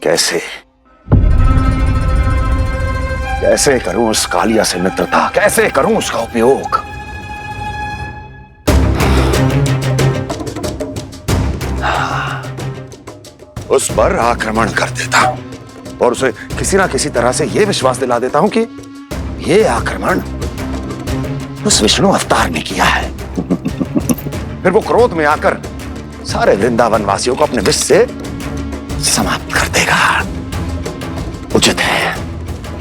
कैसे कैसे करूं उस कालिया से मित्रता, कैसे करूं उसका उपयोग? उस पर आक्रमण कर देता हूं और उसे किसी ना किसी तरह से यह विश्वास दिला देता हूं कि यह आक्रमण उस विष्णु अवतार ने किया है। फिर वो क्रोध में आकर सारे वृंदावन वासियों को अपने विष से समाप्त कर देगा। उचित है,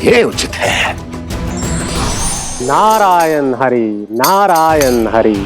ये उचित है। नारायण हरि, नारायण हरि।